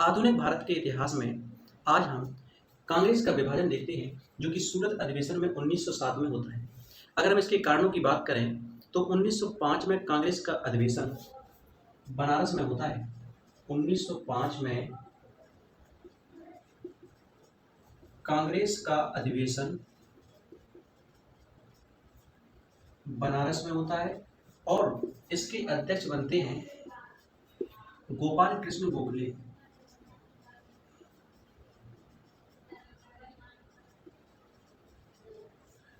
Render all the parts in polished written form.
आधुनिक भारत के इतिहास में आज हम कांग्रेस का विभाजन देखते हैं जो कि सूरत अधिवेशन में 1907 में होता है। अगर हम इसके कारणों की बात करें तो 1905 में कांग्रेस का अधिवेशन बनारस में होता है। 1905 में कांग्रेस का अधिवेशन बनारस में होता है और इसके अध्यक्ष बनते हैं गोपाल कृष्ण गोखले।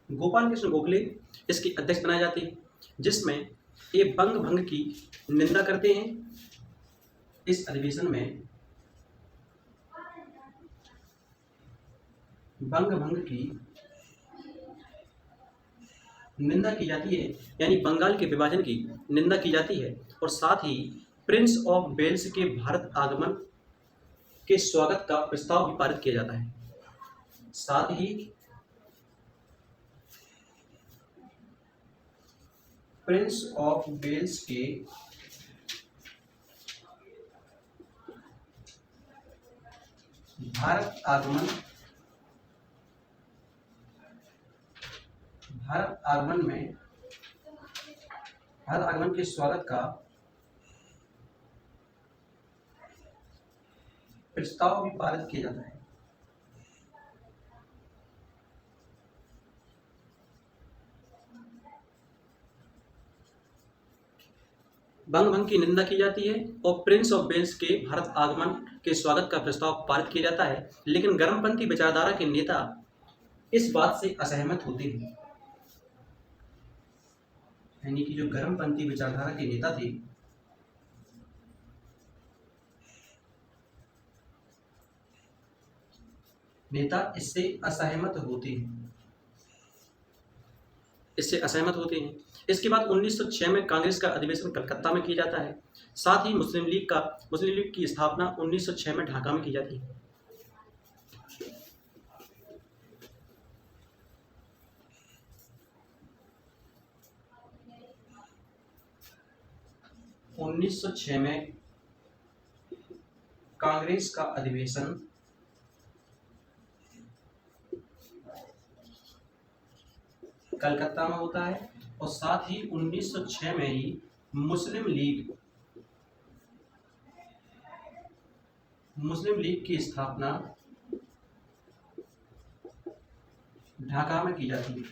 गोपाल कृष्ण गोखले इसके अध्यक्ष बनाए जाते हैं, जिसमें ये बंग भंग की निंदा करते हैं। इस अधिवेशन में बंग भंग की निंदा की जाती है, यानी बंगाल के विभाजन की निंदा की जाती है और साथ ही प्रिंस ऑफ वेल्स के भारत आगमन के स्वागत का प्रस्ताव भी पारित किया जाता है। साथ ही प्रिंस ऑफ वेल्स के भारत आगमन के स्वागत का प्रस्ताव भी पारित किया जाता है। बंग भंग की निंदा की जाती है और प्रिंस ऑफ वेल्स के भारत आगमन के स्वागत का प्रस्ताव पारित किया जाता है, लेकिन गर्मपंथी विचारधारा के नेता इस बात से असहमत होते हैं। यानी कि जो गर्मपंथी विचारधारा के नेता थे, इससे असहमत होते हैं। इसके बाद 1906 में कांग्रेस का अधिवेशन कलकत्ता में किया जाता है। साथ ही मुस्लिम लीग की स्थापना 1906 में ढाका में की जाती है। उन्नीस सौ छह में कांग्रेस का अधिवेशन कलकत्ता में होता है और साथ ही 1906 में ही मुस्लिम लीग की स्थापना ढाका में की जाती है।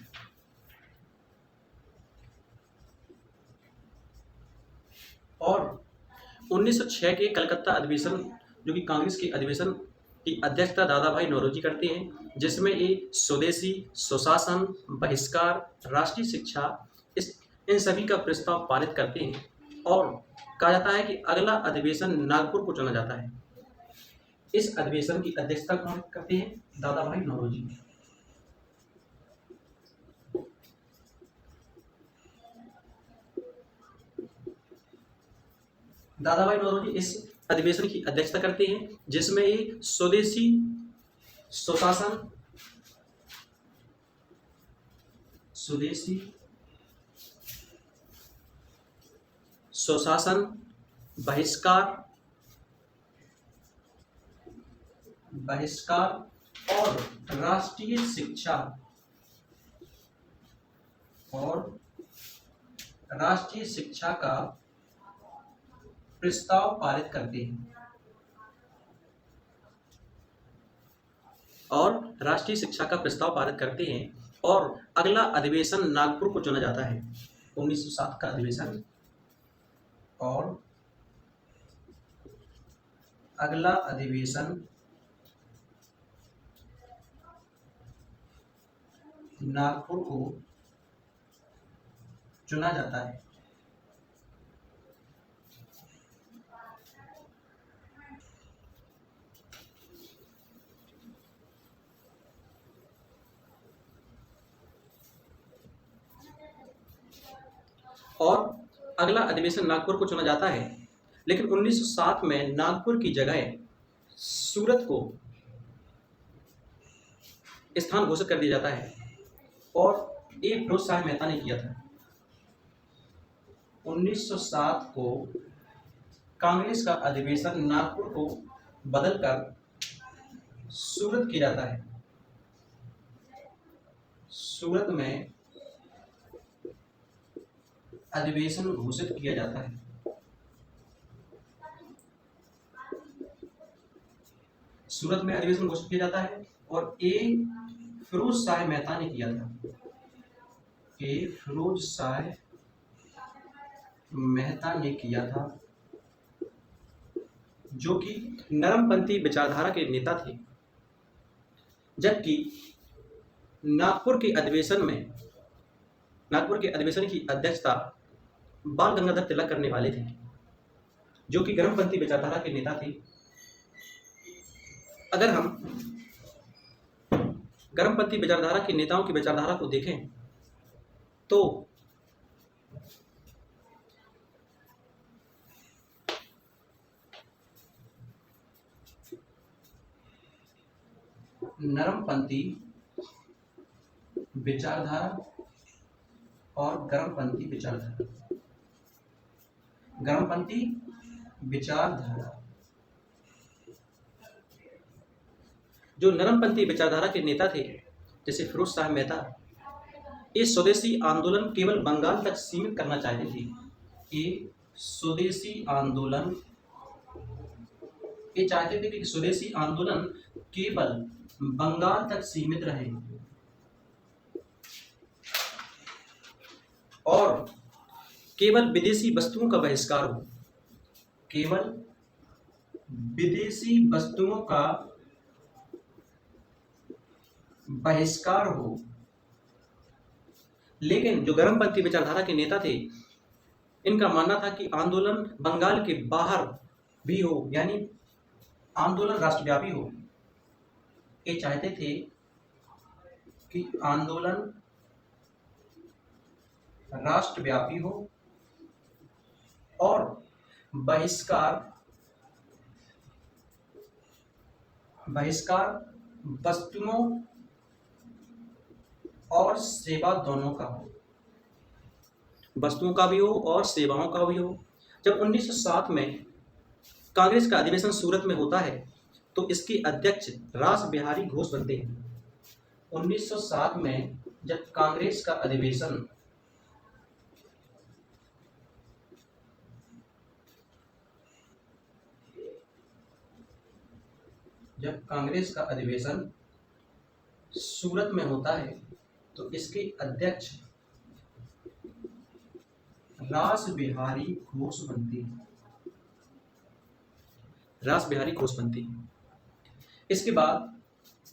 और 1906 के कलकत्ता अधिवेशन जो कि कांग्रेस के अधिवेशन की अध्यक्षता दादा भाई नौरोजी करते हैं, जिसमें ये स्वदेशी, स्वशासन, बहिष्कार, राष्ट्रीय शिक्षा इन सभी का प्रस्ताव पारित करते हैं और कहा जाता है कि अगला अधिवेशन नागपुर को चुना जाता है। इस अधिवेशन की अध्यक्षता कौन करते हैं? दादा भाई नौरोजी। दादा भाई नौरोजी इस अधिवेशन की अध्यक्षता करते हैं, जिसमें ये स्वदेशी, स्वशासन, बहिष्कार और राष्ट्रीय शिक्षा का प्रस्ताव पारित करते हैं। और अगला अधिवेशन नागपुर को चुना जाता है। 1907 का अधिवेशन और अगला अधिवेशन नागपुर को चुना जाता है। और अगला अधिवेशन नागपुर को चुना जाता है, लेकिन 1907 में नागपुर की जगह सूरत को स्थान घोषित कर दिया जाता है और ये फिरोज शाह मेहता ने किया था। 1907 को कांग्रेस का अधिवेशन नागपुर को बदलकर सूरत किया जाता है। सूरत में अधिवेशन घोषित किया जाता है। सूरत में अधिवेशन घोषित किया जाता है और ए फिरोज शाह मेहता ने किया था। ए फिरोज शाह मेहता ने किया था, जो कि नरमपंथी विचारधारा के नेता थे। जबकि नागपुर के अधिवेशन की अध्यक्षता बाल गंगाधर तिलक करने वाले थे, जो कि गर्मपंथी विचारधारा के नेता थे। अगर हम गर्मपंथी विचारधारा के नेताओं की विचारधारा को देखें तो नरमपंथी विचारधारा और गर्मपंथी विचारधारा। गर्मपंथी विचारधारा, जो नरमपंथी विचारधारा के नेता थे जैसे फिरोज शाह मेहता, इस स्वदेशी आंदोलन केवल बंगाल तक सीमित करना चाहते थे। ये स्वदेशी आंदोलन, ये चाहते थे कि स्वदेशी आंदोलन केवल बंगाल तक सीमित रहे और केवल विदेशी वस्तुओं का बहिष्कार हो। केवल विदेशी वस्तुओं का बहिष्कार हो। लेकिन जो गर्मपंथी विचारधारा के नेता थे, इनका मानना था कि आंदोलन बंगाल के बाहर भी हो, यानी आंदोलन राष्ट्रव्यापी हो। ये चाहते थे कि आंदोलन राष्ट्रव्यापी हो और बहिष्कार वस्तुओं और सेवा दोनों का हो। वस्तुओं का भी हो और सेवाओं का भी हो। जब 1907 में कांग्रेस का अधिवेशन सूरत में होता है तो इसके अध्यक्ष रास बिहारी घोष बनते हैं। 1907 में जब कांग्रेस का अधिवेशन सूरत में होता है तो इसके अध्यक्ष रास बिहारी घोष बनते हैं। इसके बाद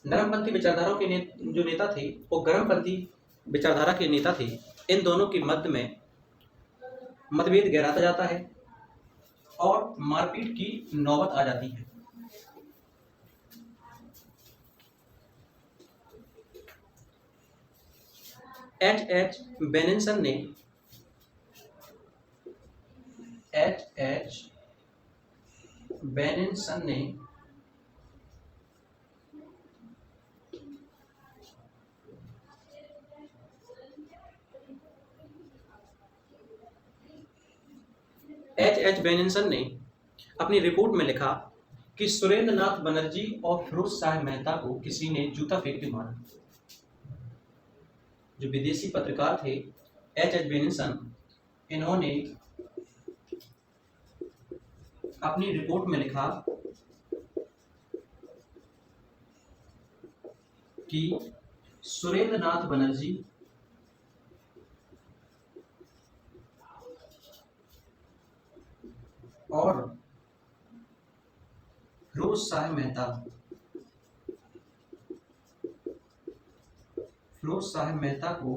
नरमपंथी विचारधारा के जो नेता थे वो गर्मपंथी विचारधारा के नेता थे। इन दोनों के मध्य में मतभेद गहराता जाता है और मारपीट की नौबत आ जाती है। एच बेनिसन ने अपनी रिपोर्ट में लिखा कि सुरेंद्र नाथ बनर्जी और फिरोज शाह मेहता को किसी ने जूता फेंक के मारा। जो विदेशी पत्रकार थे एच बेनिसन, इन्होंने अपनी रिपोर्ट में लिखा कि सुरेंद्र नाथ बनर्जी और फिरोज शाह मेहता को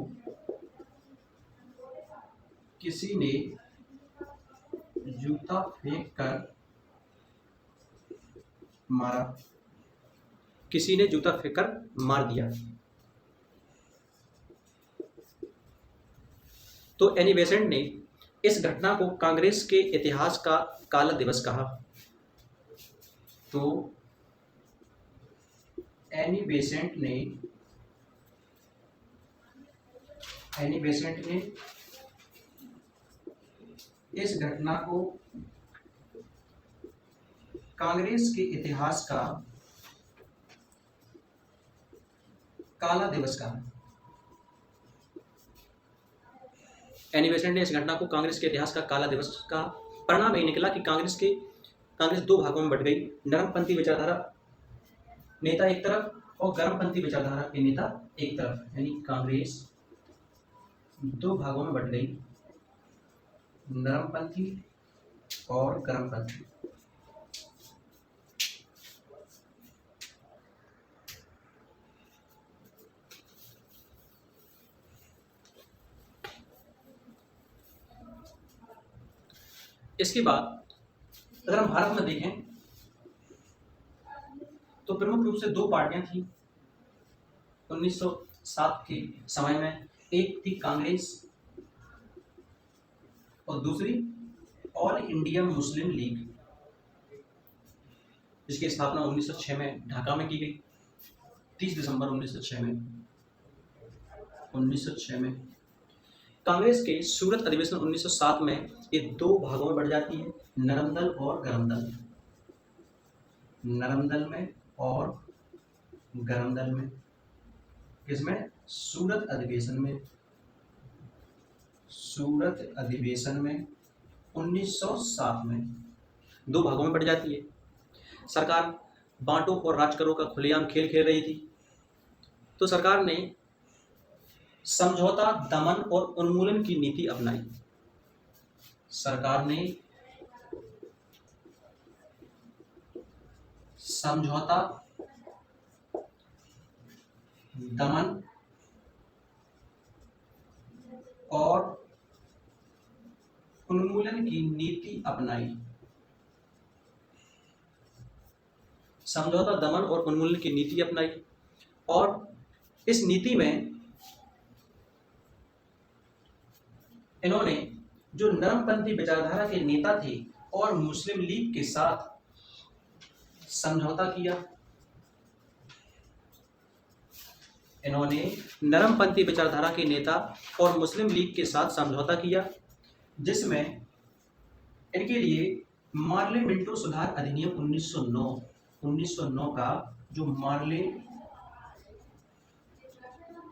किसी ने जूता फेंक कर मार दिया। तो एनी बेसेंट ने इस घटना को कांग्रेस के इतिहास का काला दिवस कहा। तो एनी बेसेंट ने इस घटना को कांग्रेस के इतिहास का काला दिवस का एनिवर्सरी डे इस घटना को कांग्रेस के इतिहास का काला दिवस का परिणाम यही निकला कि कांग्रेस दो भागों में बट गई। नरमपंथी विचारधारा नेता एक तरफ और गर्मपंथी विचारधारा के नेता एक तरफ, यानी कांग्रेस दो भागों में बट गई, नरमपंथी और गर्मपंथी। इसके बाद अगर हम भारत में देखें तो प्रमुख रूप से दो पार्टियां थी 1907 के समय में। एक थी कांग्रेस और दूसरी ऑल इंडिया मुस्लिम लीग, जिसकी स्थापना 1906 में ढाका में की गई, 30 दिसंबर 1906 में। कांग्रेस के सूरत अधिवेशन 1907 में ये दो भागों में बढ़ जाती है, नरम दल और गरम दल। नरम दल में और गरम दल में। किसमें? सूरत अधिवेशन में। सूरत अधिवेशन में 1907 में दो भागों में बढ़ जाती है। सरकार बांटो और राज करो का खुलेआम खेल खेल रही थी, तो सरकार ने समझौता, दमन और उन्मूलन की नीति अपनाई। सरकार ने समझौता, दमन और उन्मूलन की नीति अपनाई। समझौता, दमन और उन्मूलन की नीति अपनाई और इस नीति में इन्होंने जो नरमपंथी विचारधारा के नेता थे और मुस्लिम लीग के साथ समझौता किया। इन्होंने नरमपंथी विचारधारा के नेता और मुस्लिम लीग के साथ समझौता किया, जिसमें इनके लिए मार्ले मिंटो सुधार अधिनियम 1909 का जो मार्ले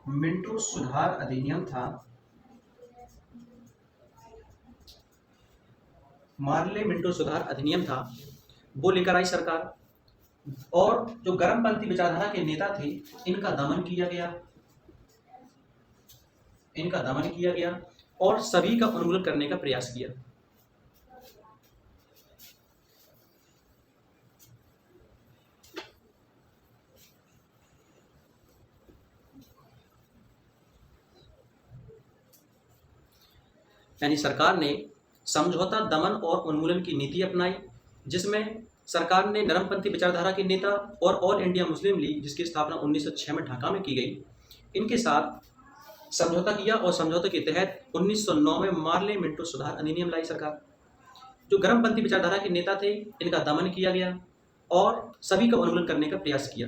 मिंटो सुधार अधिनियम था, मार्ले मिंटो सुधार अधिनियम था, वो लेकर आई सरकार। और जो गर्मपंथी विचारधारा के नेता थे, इनका दमन किया गया और सभी का उन्मूलन करने का प्रयास किया। यानी सरकार ने समझौता, दमन और उन्मूलन की नीति अपनाई, जिसमें सरकार ने नरमपंथी विचारधारा के नेता और ऑल इंडिया मुस्लिम लीग, जिसकी स्थापना 1906 में ढाका में की गई, इनके साथ समझौता किया और समझौते के तहत 1909 में मार्ले मिंटो सुधार अधिनियम लाई सरकार। जो गर्मपंथी विचारधारा के नेता थे, इनका दमन किया गया और सभी का उन्मूलन करने का प्रयास किया।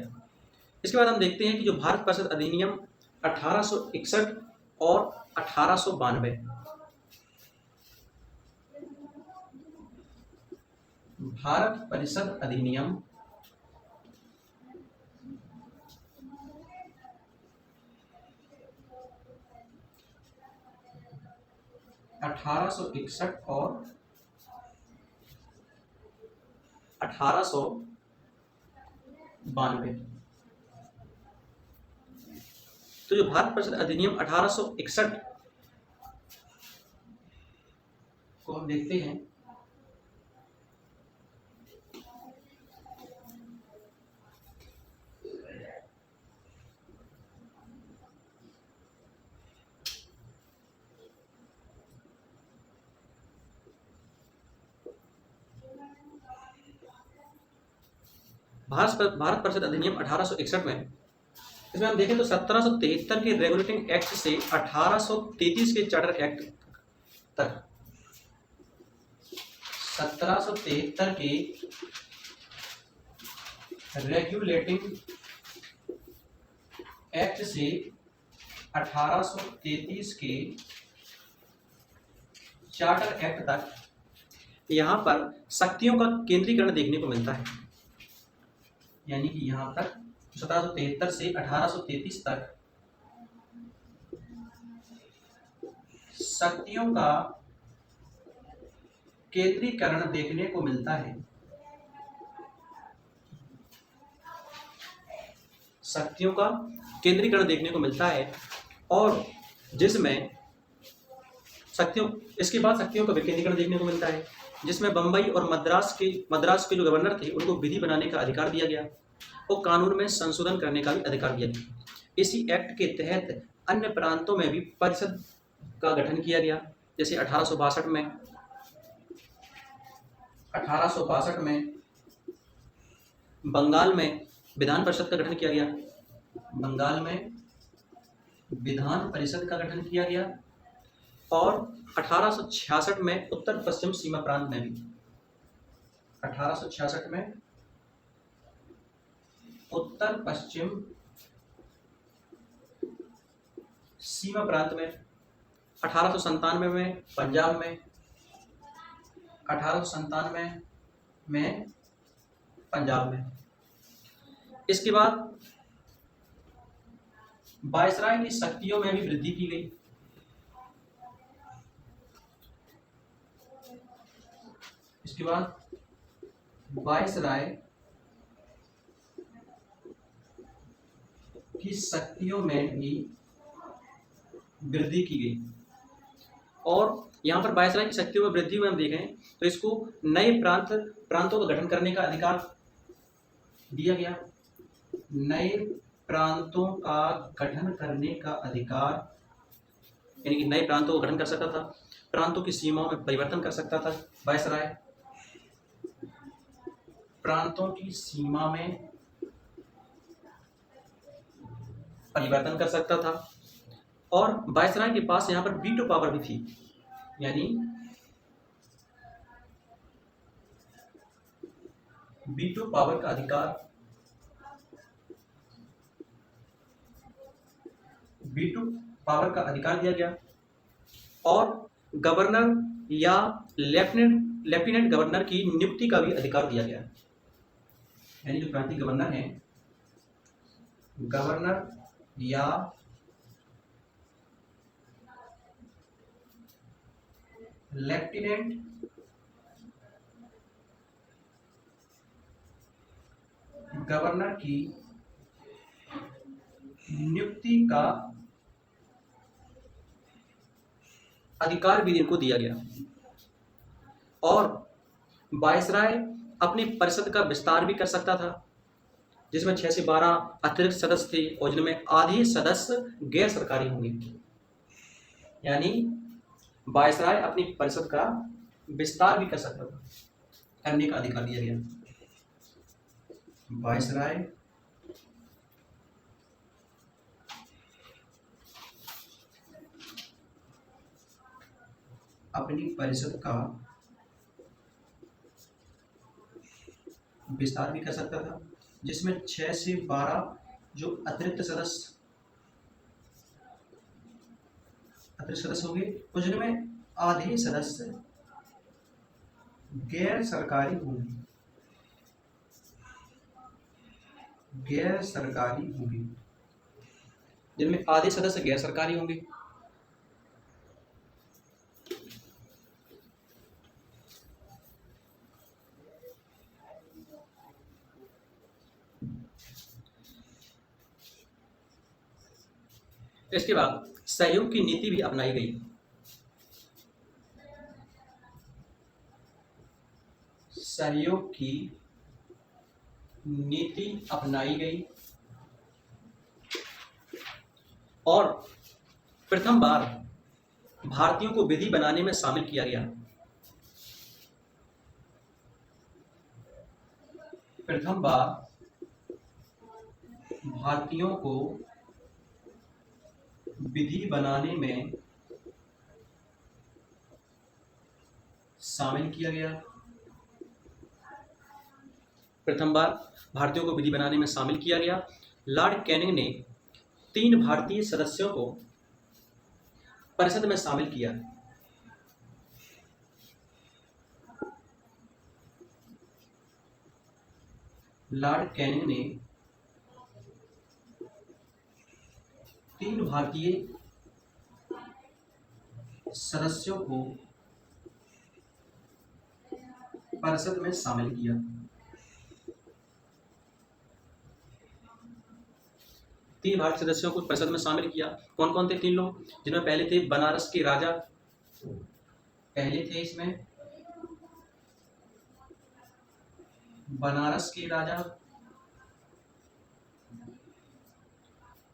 इसके बाद हम देखते हैं कि जो भारत परिषद अधिनियम 1861 और 1892, भारत परिषद अधिनियम 1861 और 1892। तो जो भारत परिषद अधिनियम 1861 को हम देखते हैं, भारत परिषद अधिनियम 1861 में, इसमें हम देखें तो 1773 के रेगुलेटिंग एक्ट से 1833 के चार्टर एक्ट तक, 1773 के रेगुलेटिंग एक्ट से 1833 के चार्टर एक्ट तक यहाँ पर शक्तियों का केंद्रीकरण देखने को मिलता है, यानी कि यहाँ तक 1773 से 1833 तक शक्तियों का केंद्रीकरण देखने को मिलता है। शक्तियों का केंद्रीकरण देखने को मिलता है और जिसमें इसके बाद शक्तियों का विकेंद्रीकरण देखने को मिलता है, जिसमें बंबई और मद्रास के जो गवर्नर थे उनको विधि बनाने का अधिकार दिया गया और कानून में संशोधन करने का भी अधिकार दिया गया। इसी एक्ट के तहत अन्य प्रांतों में भी परिषद का गठन किया गया, जैसे 1862 में बंगाल में विधान परिषद का गठन किया गया। बंगाल में विधान परिषद का गठन किया गया और 1866 में उत्तर पश्चिम सीमा प्रांत में भी 1866 में उत्तर पश्चिम सीमा प्रांत में, 1897 में पंजाब में, 1897 में पंजाब में। इसके बाद वायसराय की शक्तियों में भी वृद्धि की गई। इसके बाद वायसराय की शक्तियों में भी वृद्धि की गई और यहाँ पर वायसराय की शक्तियों में वृद्धि में हम देखें तो इसको नए प्रांतों का गठन करने का अधिकार दिया गया। नए प्रांतों का गठन करने का अधिकार, यानी कि नए प्रांतों का गठन कर सकता था, प्रांतों की सीमाओं में परिवर्तन कर सकता था वायसराय, प्रांतों की सीमा में परिवर्तन कर सकता था और वायसराय के पास यहाँ पर वीटो पावर भी थी, यानी वीटो पावर का अधिकार, वीटो पावर का अधिकार दिया गया और गवर्नर या लेफ्टिनेंट गवर्नर की नियुक्ति का भी अधिकार दिया गया। यानी जो प्रांतीय गवर्नर हैं, गवर्नर या लेफ्टिनेंट गवर्नर की नियुक्ति का अधिकार भी इनको दिया गया और वायसराय अपनी परिषद का विस्तार भी कर सकता था, जिसमें 6 से 12 अतिरिक्त सदस्य थे और जिनमें आधे सदस्य गैर सरकारी होंगे। यानी वायसराय अपनी परिषद का विस्तार भी कर सकता था, करने का अधिकार दिया गया। वायसराय अपनी परिषद का विस्तार भी कर सकता था, जिसमें 6 से 12 जो अतिरिक्त सदस्य होंगे और जिनमें आधे सदस्य गैर सरकारी होंगे, जिनमें आधे सदस्य गैर सरकारी होंगे। इसके बाद सहयोग की नीति भी अपनाई गई। सहयोग की नीति अपनाई गई और प्रथम बार भारतीयों को विधि बनाने में शामिल किया गया। प्रथम बार भारतीयों को विधि बनाने में शामिल किया गया। प्रथम बार भारतीयों को विधि बनाने में शामिल किया गया। लॉर्ड कैनिंग ने 3 भारतीय सदस्यों को परिषद में शामिल किया। लॉर्ड कैनिंग ने 3 भारतीय सदस्यों को परिषद में शामिल किया। तीन भारतीय सदस्यों को परिषद में शामिल किया। कौन कौन थे 3 लोग? जिनमें पहले थे बनारस के राजा, पहले थे इसमें बनारस के राजा,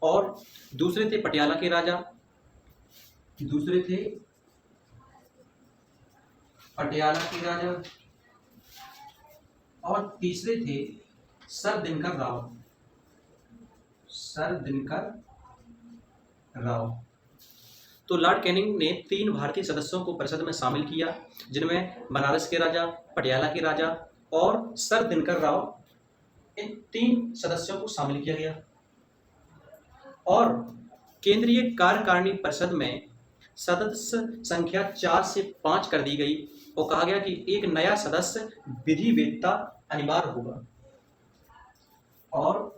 और दूसरे थे पटियाला के राजा, दूसरे थे पटियाला के राजा, और तीसरे थे सर दिनकर राव, सर दिनकर राव। तो लॉर्ड कैनिंग ने 3 भारतीय सदस्यों को परिषद में शामिल किया, जिनमें बनारस के राजा, पटियाला के राजा और सर दिनकर राव, इन 3 सदस्यों को शामिल किया गया। और केंद्रीय कार्यकारिणी परिषद में सदस्य संख्या 4 से 5 कर दी गई और कहा गया कि एक नया सदस्य विधि वेत्ता अनिवार्य होगा। और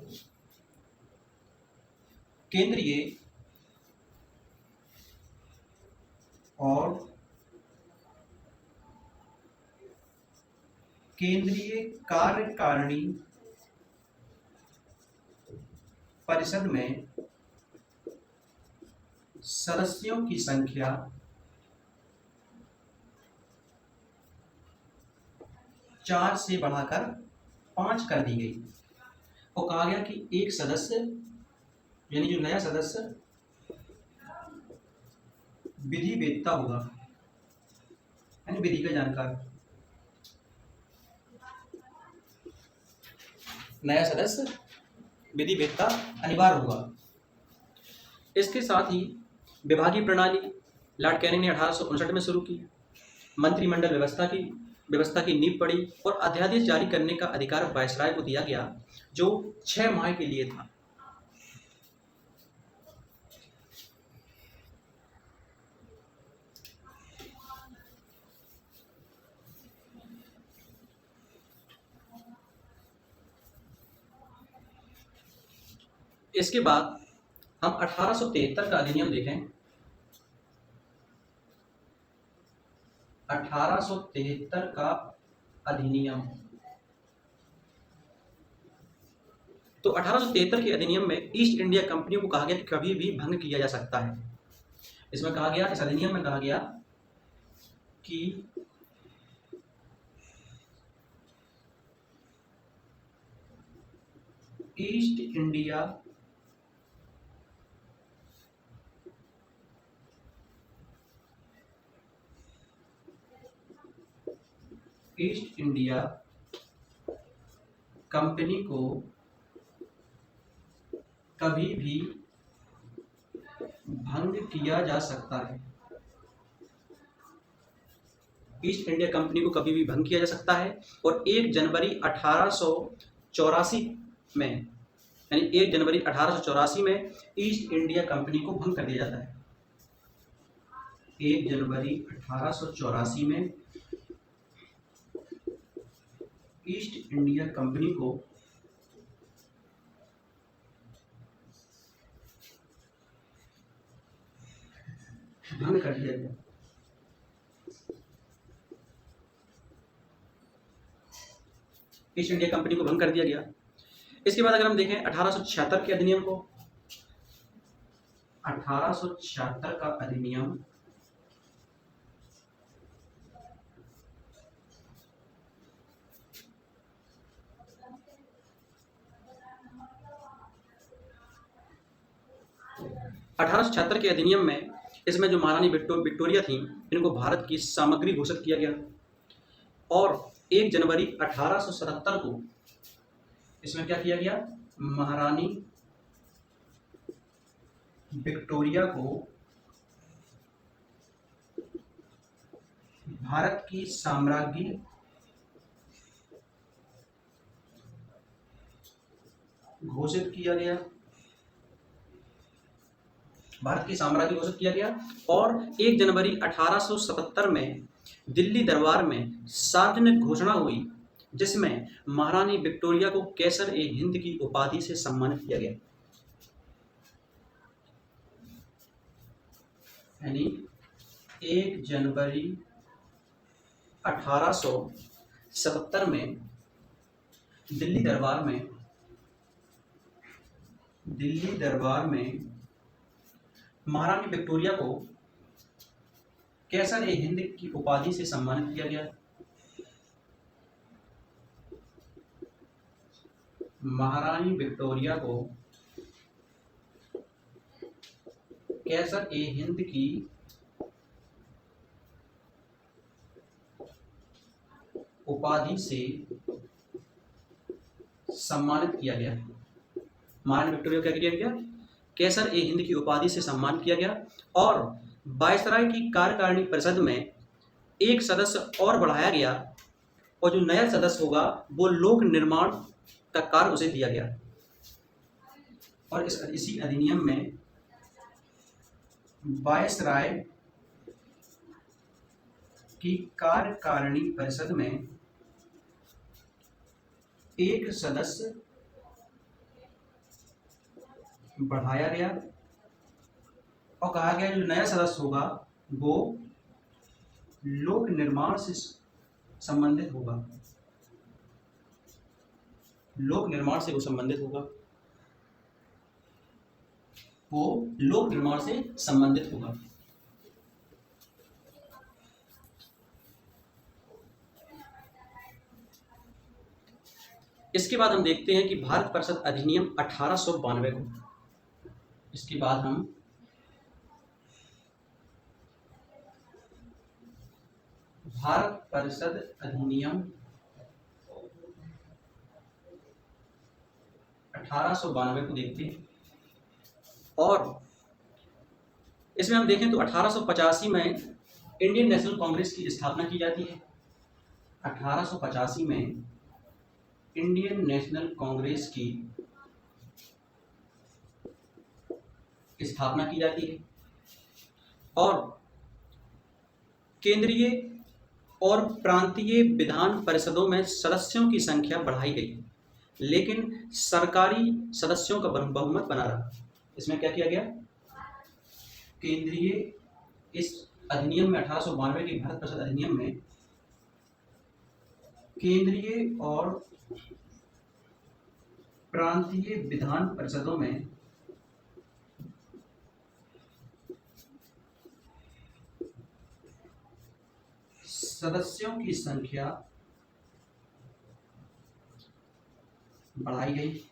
केंद्रीय कार्यकारिणी परिषद में सदस्यों की संख्या 4 से बढ़ाकर 5 कर दी गई और कहा गया कि एक सदस्य, यानी जो नया सदस्य विधि वेत्ता होगा, यानी विधि का जानकार। नया सदस्य विधि वेत्ता अनिवार्य होगा। इसके साथ ही विभागीय प्रणाली लॉर्ड कैनिंग ने 1859 में शुरू की। मंत्रिमंडल व्यवस्था की नींव पड़ी और अध्यादेश जारी करने का अधिकार वायसराय को दिया गया, जो 6 माह के लिए था। इसके बाद हम 1873 का अधिनियम देखें। 1873 का अधिनियम। तो 1873 के अधिनियम में ईस्ट इंडिया कंपनी को कहा गया कि कभी भी भंग किया जा सकता है। इसमें कहा गया, इस अधिनियम में कहा गया कि ईस्ट इंडिया कंपनी को कभी भी भंग किया जा सकता है। ईस्ट इंडिया कंपनी को कभी भी भंग किया जा सकता है। और 1 जनवरी 1884 में, यानी 1 जनवरी 1884 में ईस्ट इंडिया कंपनी को भंग कर दिया जाता है। 1 जनवरी 1884 में ईस्ट इंडिया कंपनी को भंग कर दिया गया। ईस्ट इंडिया कंपनी को भंग कर दिया गया। इसके बाद अगर हम देखें 1876 के अधिनियम को, 1876 का अधिनियम के अधिनियम में, इसमें जो महारानी विक्टोरिया थी, इनको भारत की सामग्री घोषित किया गया। और 1 जनवरी 1877 को इसमें क्या किया गया? महारानी विक्टोरिया को भारत की साम्राज्ञी घोषित किया गया। भारत की साम्राज्य घोषित किया गया। और 1 जनवरी 1877 में दिल्ली दरबार में सार्वजनिक घोषणा हुई जिसमें महारानी विक्टोरिया को कैसर ए हिंद की उपाधि से सम्मानित किया गया। यानी 1 जनवरी 1877 में दिल्ली दरबार में महारानी विक्टोरिया को कैसर ए हिंद की उपाधि से सम्मानित किया गया। महारानी विक्टोरिया को कैसर ए हिंद की उपाधि से सम्मानित किया गया। महारानी विक्टोरिया को क्या किया गया? कैसर ए हिंद की उपाधि से सम्मानित किया गया। और वायसराय की कार्यकारिणी परिषद में एक सदस्य और बढ़ाया गया, और जो नया सदस्य होगा वो लोक निर्माण का कार्य उसे दिया गया। और इसी अधिनियम में वायसराय की कार्यकारिणी परिषद में एक सदस्य बढ़ाया गया, और कहा गया जो नया सदस्य होगा वो लोक निर्माण से संबंधित होगा। लोक निर्माण से वो संबंधित होगा, वो लोक निर्माण से संबंधित होगा। इसके बाद हम देखते हैं कि भारत परिषद अधिनियम 1892 को। इसके बाद हम भारत परिषद अधिनियम 1892 को देखते हैं। और इसमें हम देखें तो 1885 में इंडियन नेशनल कांग्रेस की स्थापना की जाती है। 1885 में इंडियन नेशनल कांग्रेस की स्थापना की जाती है, और केंद्रीय और प्रांतीय विधान परिषदों में सदस्यों की संख्या बढ़ाई गई, लेकिन सरकारी सदस्यों का बहुमत बना रहा। इसमें क्या किया गया? केंद्रीय, इस अधिनियम में 1892 की भारत परिषद अधिनियम में केंद्रीय और प्रांतीय विधान परिषदों में सदस्यों की संख्या बढ़ाई गई,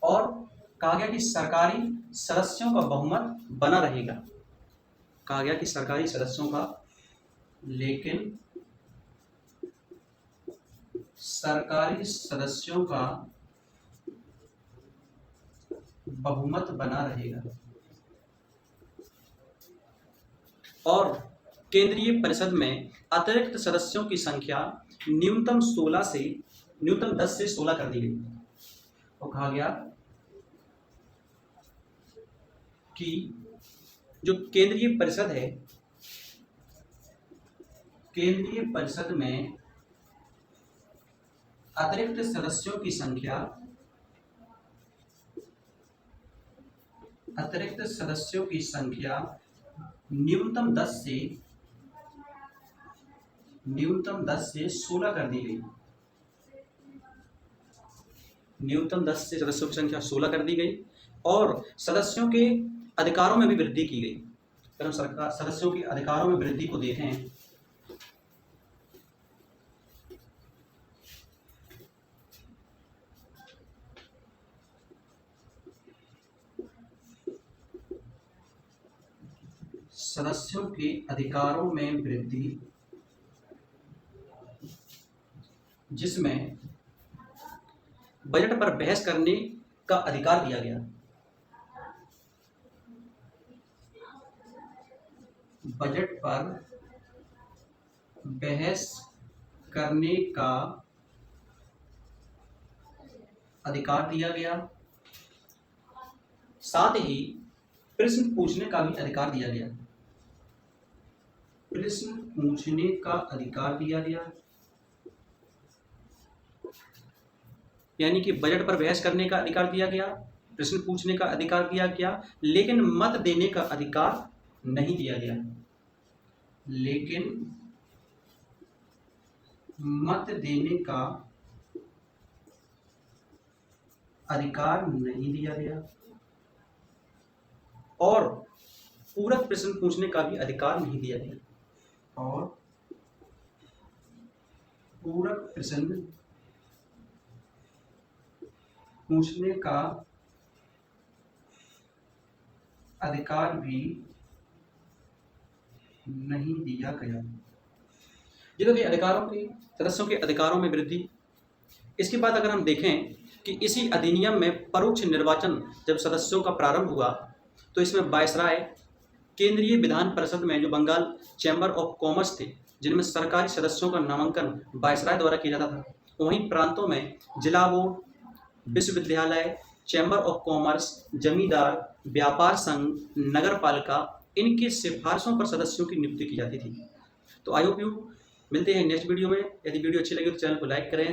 और कहा गया कि सरकारी सदस्यों का बहुमत बना रहेगा। कहा गया कि सरकारी सदस्यों का, लेकिन सरकारी सदस्यों का बहुमत बना रहेगा। और केंद्रीय परिषद में अतिरिक्त सदस्यों की संख्या न्यूनतम 10 से 16 कर दी गई। तो कहा गया कि जो केंद्रीय परिषद है, केंद्रीय परिषद में अतिरिक्त सदस्यों की संख्या न्यूनतम 10 से 16 कर दी गई। न्यूनतम 10 से सदस्यों की संख्या 16 कर दी गई, और सदस्यों के अधिकारों में भी वृद्धि की गई। अगर हम सदस्यों के अधिकारों में वृद्धि को देखें, सदस्यों के अधिकारों में वृद्धि, जिसमें बजट पर बहस करने का अधिकार दिया गया। बजट पर बहस करने का अधिकार दिया गया, साथ ही प्रश्न पूछने का भी अधिकार दिया गया। प्रश्न पूछने का अधिकार दिया गया, यानी कि बजट पर बहस करने का अधिकार दिया गया, प्रश्न पूछने का अधिकार दिया गया, लेकिन मत देने का अधिकार नहीं दिया गया। लेकिन मत देने का अधिकार नहीं दिया गया और पूरक प्रश्न पूछने का भी अधिकार नहीं दिया गया और पूरक प्रश्न पूछने का अधिकार भी नहीं दिया गया। ये तो अधिकारों के सदस्यों के अधिकारों में वृद्धि। इसके बाद अगर हम देखें कि इसी अधिनियम में परोक्ष निर्वाचन जब सदस्यों का प्रारंभ हुआ तो इसमें वायसराय, केंद्रीय विधान परिषद में जो बंगाल चैम्बर ऑफ कॉमर्स थे जिनमें सरकारी सदस्यों का नामांकन वायसराय द्वारा किया जाता था, वहीं प्रांतों में जिला बोर्ड, विश्वविद्यालय, चैम्बर ऑफ कॉमर्स, जमींदार, व्यापार संघ, नगर पालिका, इनकी सिफारिशों पर सदस्यों की नियुक्ति की जाती थी। तो आई होप यू मिलते हैं नेक्स्ट वीडियो में। यदि वीडियो अच्छी लगी तो चैनल को लाइक करें।